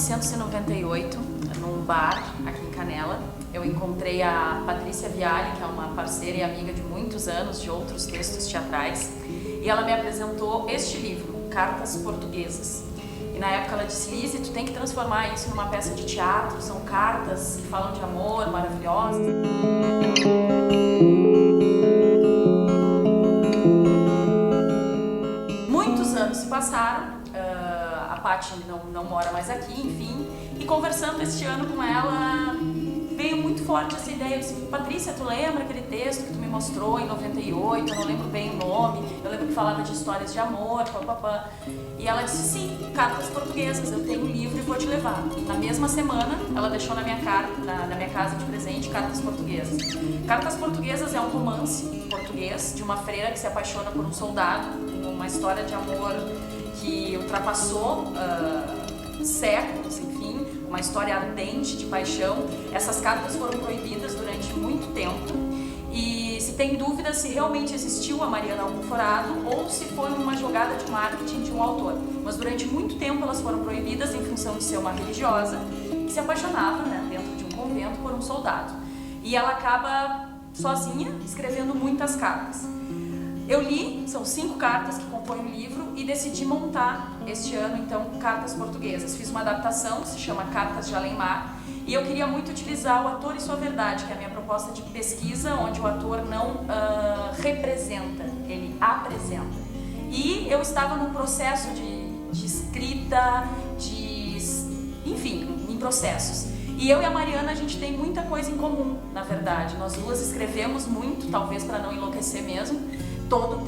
1998, num bar aqui em Canela, eu encontrei a Patrícia Viale, que é uma parceira e amiga de muitos anos de outros textos teatrais, e ela me apresentou este livro, Cartas Portuguesas. E na época ela disse: Lise, tu tem que transformar isso numa peça de teatro, são cartas que falam de amor, maravilhosas. Muitos anos se passaram, a Paty não mora mais aqui, enfim, e conversando este ano com ela, veio muito forte essa ideia. Eu disse: Patrícia, tu lembra aquele texto que tu me mostrou em 98? Eu não lembro bem o nome, eu lembro que falava de histórias de amor, papapá. E ela disse: sim, Cartas Portuguesas, eu tenho um livro e vou te levar. E na mesma semana, ela deixou na minha casa de presente Cartas Portuguesas. Cartas Portuguesas é um romance português de uma freira que se apaixona por um soldado, uma história de amor que ultrapassou séculos, enfim, uma história ardente de paixão. Essas cartas foram proibidas durante muito tempo e se tem dúvida se realmente existiu a Mariana Alcoforado ou se foi uma jogada de marketing de um autor. Mas durante muito tempo elas foram proibidas em função de ser uma religiosa que se apaixonava, né, dentro de um convento por um soldado. E ela acaba sozinha escrevendo muitas cartas. Eu li, são 5 cartas que compõem o livro e decidi montar este ano, então, Cartas Portuguesas. Fiz uma adaptação, se chama Cartas de Além-Mar, e eu queria muito utilizar o ator e sua verdade, que é a minha proposta de pesquisa, onde o ator não representa, ele apresenta. E eu estava num processo de escrita, enfim, em processos. E eu e a Mariana, a gente tem muita coisa em comum, na verdade. Nós duas escrevemos muito, talvez para não enlouquecer mesmo. Todo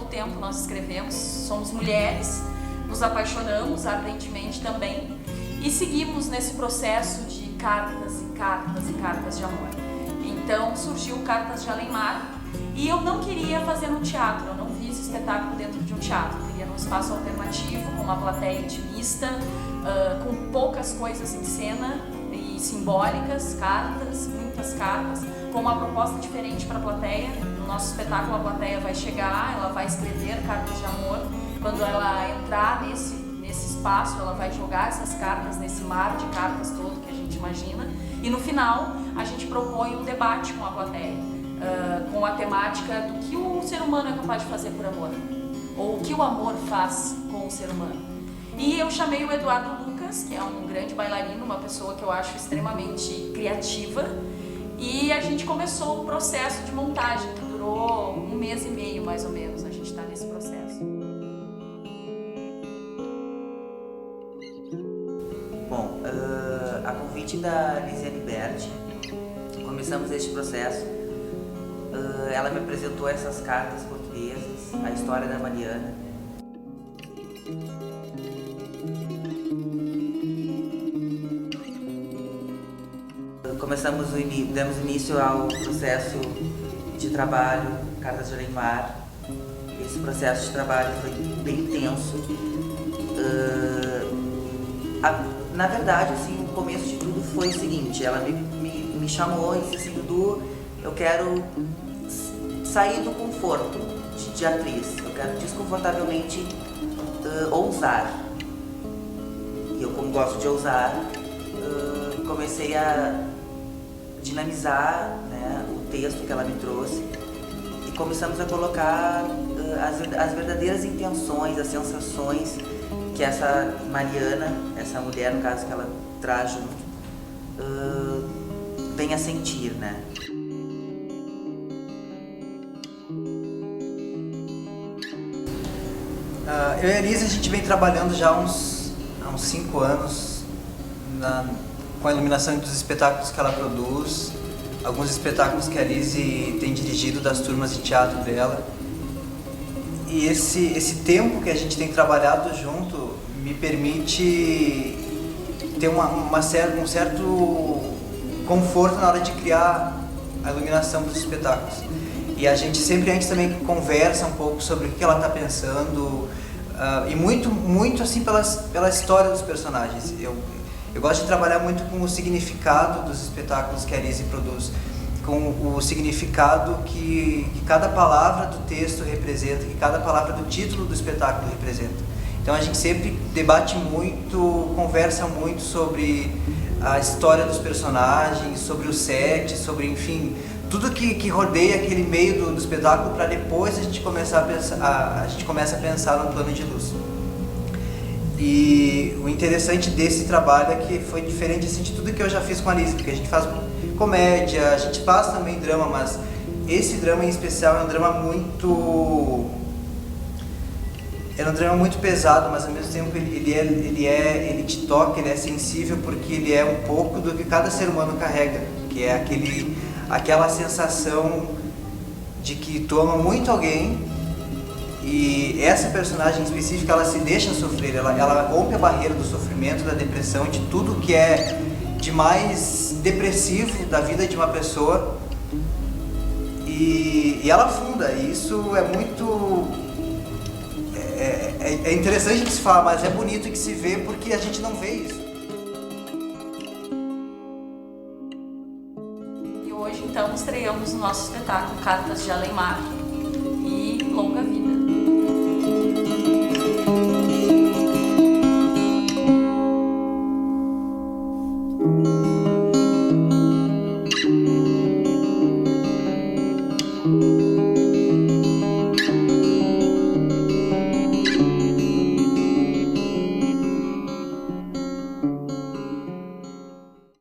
tempo nós escrevemos, somos mulheres, nos apaixonamos ardentemente também e seguimos nesse processo de cartas e cartas e cartas de amor. Então surgiu Cartas de Além-Mar e eu não queria fazer no teatro, eu não fiz espetáculo dentro de um teatro, eu queria num espaço alternativo, com uma plateia intimista, com poucas coisas em cena e simbólicas, cartas, muitas cartas, com uma proposta diferente para a plateia. No nosso espetáculo a plateia vai chegar, ela vai escrever cartas de amor. Quando ela entrar nesse espaço, ela vai jogar essas cartas nesse mar de cartas todo que a gente imagina. E no final a gente propõe um debate com a plateia, com a temática do que o ser humano é capaz de fazer por amor, ou o que o amor faz com o ser humano. E eu chamei o Eduardo Lucas, que é um grande bailarino, uma pessoa que eu acho extremamente criativa, e a gente começou o processo de montagem, que durou 1 mês e meio mais ou menos. A gente está nesse processo. Bom, a convite da Lisiane Berti, começamos este processo. Ela me apresentou essas cartas portuguesas, a história da Mariana. Demos início ao processo de trabalho, Cartas de Além-Mar. Esse processo de trabalho foi bem tenso. Na verdade, assim, o começo de tudo foi o seguinte: ela me chamou e disse assim: Dudu, eu quero sair do conforto de atriz, eu quero desconfortavelmente ousar. E eu, como gosto de ousar, comecei a dinamizar, né, o texto que ela me trouxe e começamos a colocar as verdadeiras intenções, as sensações que essa Mariana, essa mulher, no caso, que ela traz junto, vem a sentir, né? Eu e a Lise, a gente vem trabalhando já há uns 5 anos com a iluminação dos espetáculos que ela produz, alguns espetáculos que a Lise tem dirigido das turmas de teatro dela. E esse tempo que a gente tem trabalhado junto me permite ter um certo conforto na hora de criar a iluminação dos espetáculos. E a gente sempre antes também conversa um pouco sobre o que ela está pensando, e muito assim pela história dos personagens. Eu gosto de trabalhar muito com o significado dos espetáculos que a Lise produz, com o significado que cada palavra do texto representa, que cada palavra do título do espetáculo representa. Então a gente sempre debate muito, conversa muito sobre a história dos personagens, sobre o set, sobre, enfim, tudo que rodeia aquele meio do espetáculo, para depois a gente começar a pensar, a gente começa a pensar no plano de luz. E o interessante desse trabalho é que foi diferente assim, de tudo que eu já fiz com a Lise, porque a gente faz comédia, a gente faz também drama, mas esse drama em especial é um drama muito pesado, mas ao mesmo tempo ele te toca, ele é sensível, porque ele é um pouco do que cada ser humano carrega, que é aquela sensação de que tu ama muito alguém e essa personagem específica, ela se deixa sofrer, ela rompe a barreira do sofrimento, da depressão, de tudo que é de mais depressivo da vida de uma pessoa, e ela afunda. E isso é muito... É interessante de se falar, mas é bonito de se ver, porque a gente não vê isso. E hoje, então, estreamos o nosso espetáculo Cartas de Além Mar e Longa Vida.